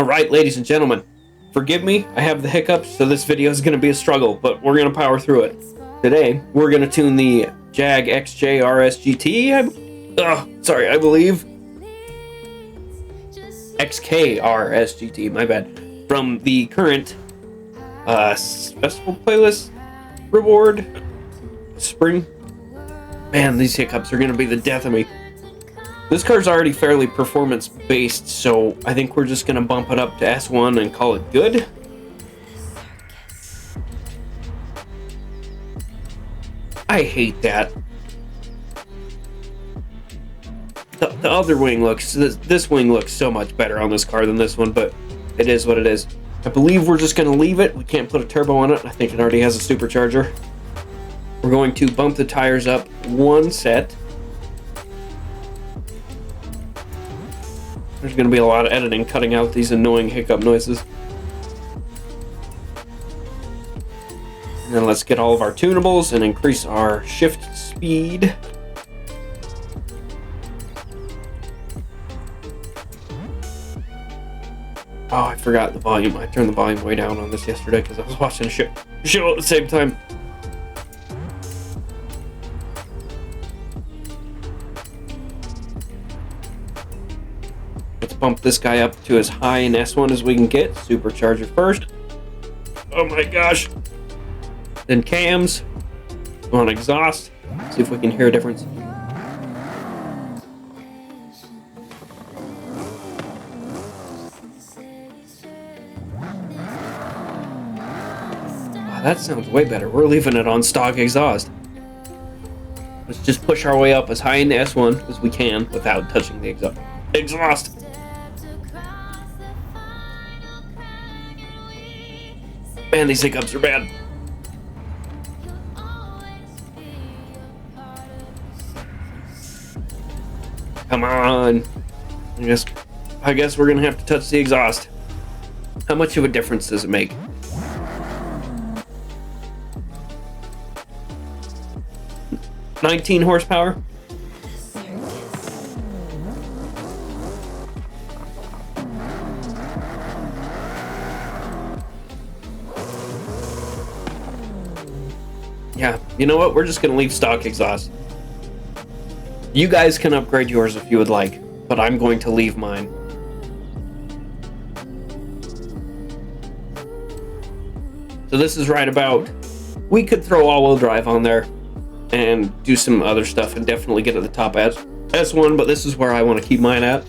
Alright, ladies and gentlemen, forgive me, I have the hiccups, so this video is going to be a struggle, but we're going to power through it. Today, we're going to tune the JAG XKR S GT, I believe. XKR S GT, my bad. From the current festival playlist reward spring. Man, these hiccups are going to be the death of me. This car's already fairly performance-based, so I think we're just going to bump it up to S1 and call it good. I hate that. The other wing looks... This wing looks so much better on this car than this one, but it is what it is. I believe we're just going to leave it. We can't put a turbo on it. I think it already has a supercharger. We're going to bump the tires up one set. There's going to be a lot of editing cutting out these annoying hiccup noises. And then let's get all of our tunables and increase our shift speed. Oh, I forgot the volume. I turned the volume way down on this yesterday because I was watching a show at the same time. Let's bump this guy up to as high in S1 as we can get. Supercharger first. Oh my gosh. Then cams. On exhaust. See if we can hear a difference. Oh, that sounds way better. We're leaving it on stock exhaust. Let's just push our way up as high in the S1 as we can without touching the exhaust. Man, these hiccups are bad. Come on. I guess we're gonna have to touch the exhaust. How much of a difference does it make? $19 horsepower. Yeah, you know what? We're just gonna leave stock exhaust. You guys can upgrade yours if you would like, but I'm going to leave mine. So this is right about... We could throw all-wheel drive on there and do some other stuff and definitely get at the top S1, but this is where I want to keep mine at.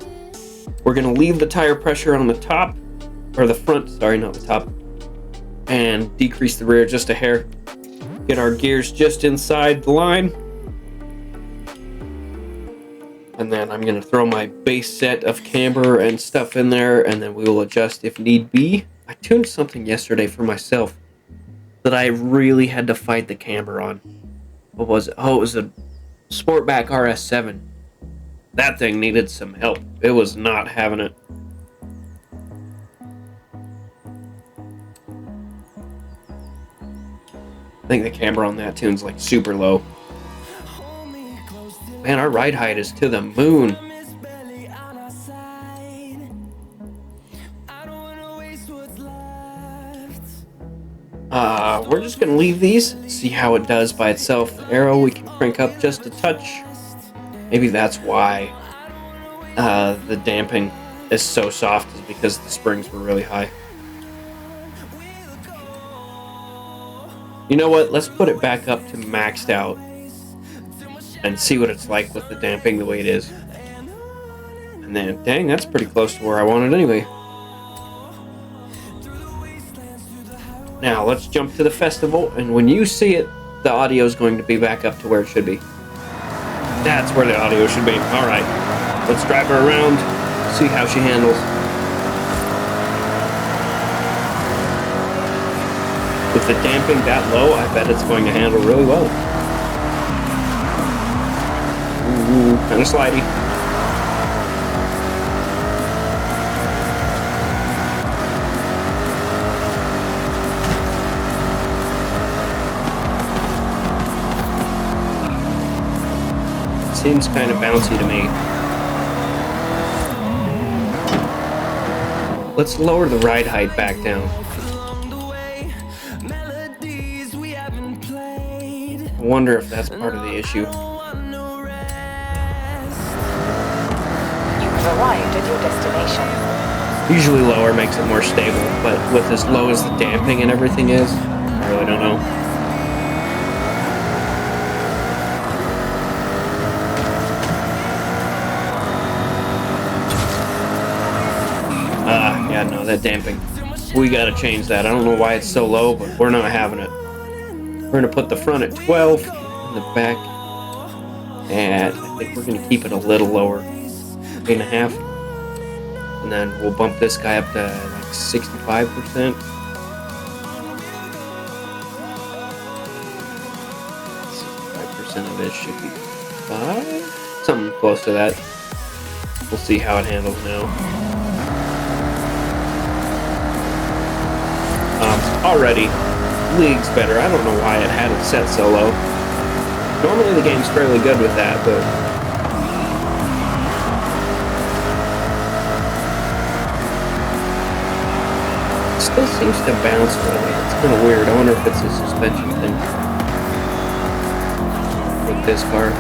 We're gonna leave the tire pressure on the top, or the front, sorry, not the top, and decrease the rear just a hair. Get our gears just inside the line. And then I'm going to throw my base set of camber and stuff in there, and then we will adjust if need be. I tuned something yesterday for myself that I really had to fight the camber on. What was it? Oh, it was a Sportback RS7. That thing needed some help. It was not having it. I think the camber on that tune's like super low. Man, our ride height is to the moon. We're just gonna leave these, see how it does by itself. The arrow we can crank up just a touch. Maybe that's why the damping is so soft, is because the springs were really high. You know what? Let's put it back up to maxed out and see what it's like with the damping the way it is. And then, dang, that's pretty close to where I want it anyway. Now, let's jump to the festival, and when you see it, the audio is going to be back up to where it should be. That's where the audio should be. Alright, let's drive her around, see how she handles. With the damping that low, I bet it's going to handle really well. Ooh, kind of slidey. Seems kind of bouncy to me. Let's lower the ride height back down. I wonder if that's part of the issue. You have arrived at your destination. Usually lower makes it more stable, but with as low as the damping and everything is, I really don't know. Yeah, no, that damping. We gotta change that. I don't know why it's so low, but we're not having it. We're gonna put the front at 12, and the back at, I think we're gonna keep it a little lower, 8.5. And then we'll bump this guy up to like 65%. 65% of this should be 5? Something close to that. We'll see how it handles now. Already, league's better. I don't know why it had it set so low. Normally the game's fairly good with that, but it still seems to bounce a little bit. It's kind of weird. I wonder if it's a suspension thing with this car.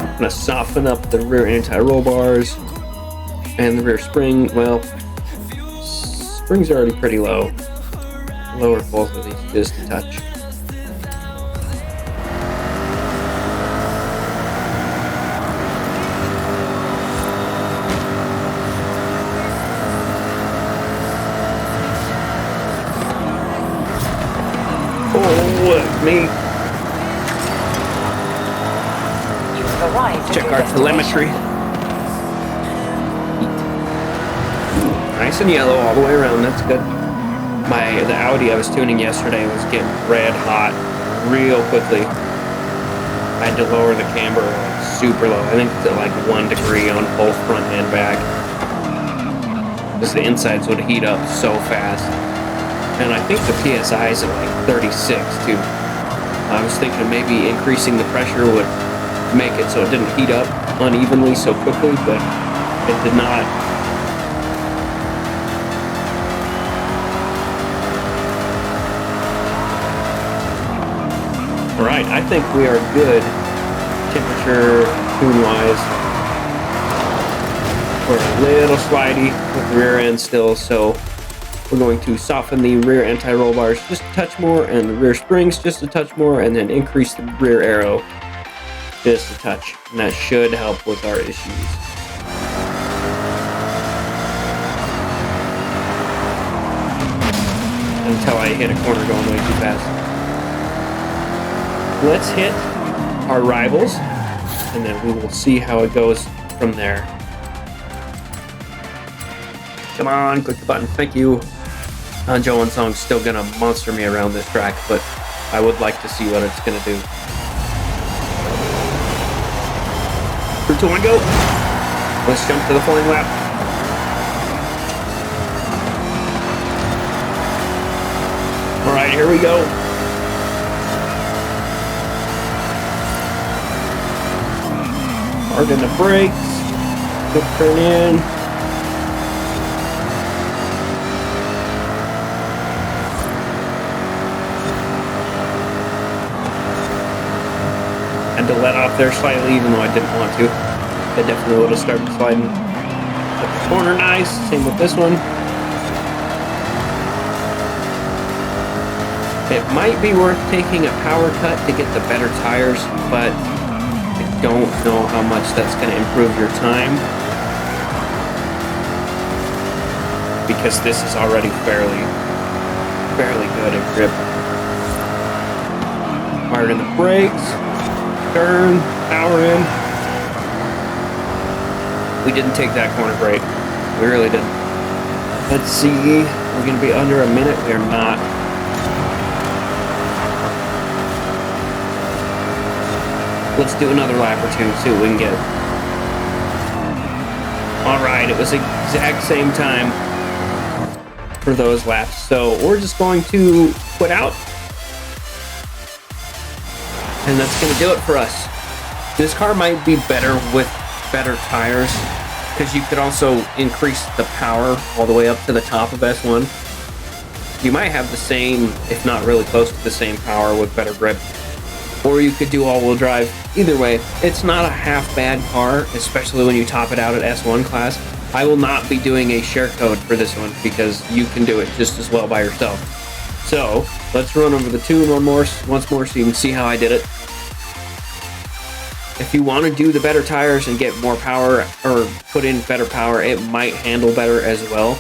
I'm gonna soften up the rear anti-roll bars and the rear spring. Well, springs are already pretty low. Lower both of these just a touch. Oh, me. You've arrived. Check our telemetry. Nice and yellow all the way around, that's good. The Audi I was tuning yesterday was getting red hot real quickly. I had to lower the camber like super low. I think it's at like 1 degree on both front and back. Because the insides would heat up so fast. And I think the PSI is at like 36 too. I was thinking maybe increasing the pressure would make it so it didn't heat up unevenly so quickly, but it did not. Alright, I think we are good temperature tune-wise. We're a little slidey with the rear end still, so we're going to soften the rear anti-roll bars just a touch more and the rear springs just a touch more, and then increase the rear aero just a touch. And that should help with our issues. Until I hit a corner going way too fast. Let's hit our rivals, and then we will see how it goes from there. Come on, click the button. Thank you. Joe and Song's still gonna monster me around this track, but I would like to see what it's gonna do. 3, 2, 1, go. Let's jump to the flying lap. All right, here we go. Hard in the brakes. Good turn in. Had to let off there slightly, even though I didn't want to. I definitely would have started sliding. Took the corner nice. Same with this one. It might be worth taking a power cut to get the better tires, but I don't know how much that's going to improve your time, because this is already fairly good at grip. Hard in the brakes. Turn, power in. We didn't take that corner break. We really didn't. Let's see. We're going to be under a minute. We are not. Let's do another lap or two, see what we can get. Alright, it was exact same time for those laps. So we're just going to quit out. And that's going to do it for us. This car might be better with better tires because you could also increase the power all the way up to the top of S1. You might have the same, if not really close to the same power with better grip. Or you could do all-wheel drive. Either way, it's not a half-bad car, especially when you top it out at S1 class. I will not be doing a share code for this one because you can do it just as well by yourself. So, let's run over the tune once more so you can see how I did it. If you want to do the better tires and get more power or put in better power, it might handle better as well.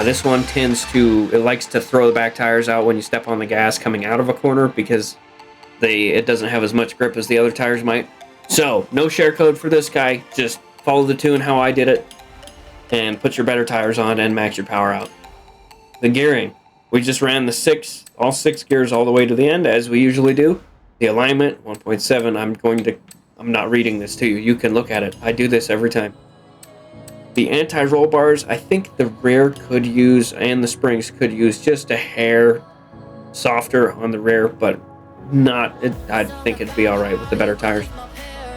This one it likes to throw the back tires out when you step on the gas coming out of a corner because it doesn't have as much grip as the other tires might. So, no share code for this guy. Just follow the tune how I did it and put your better tires on and max your power out. The gearing. We just ran all six gears all the way to the end as we usually do. The alignment, 1.7. I'm not reading this to you. You can look at it. I do this every time. The anti-roll bars, I think the rear could use, and the springs could use just a hair softer on the rear, but I think it'd be alright with the better tires.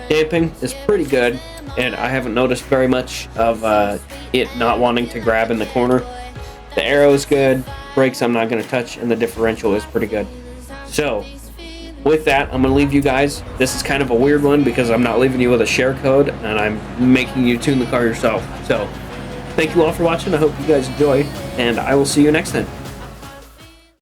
Damping is pretty good, and I haven't noticed very much of it not wanting to grab in the corner. The aero is good, brakes I'm not going to touch, and the differential is pretty good. So, with that, I'm going to leave you guys. This is kind of a weird one because I'm not leaving you with a share code, and I'm making you tune the car yourself. So, thank you all for watching. I hope you guys enjoyed, and I will see you next time.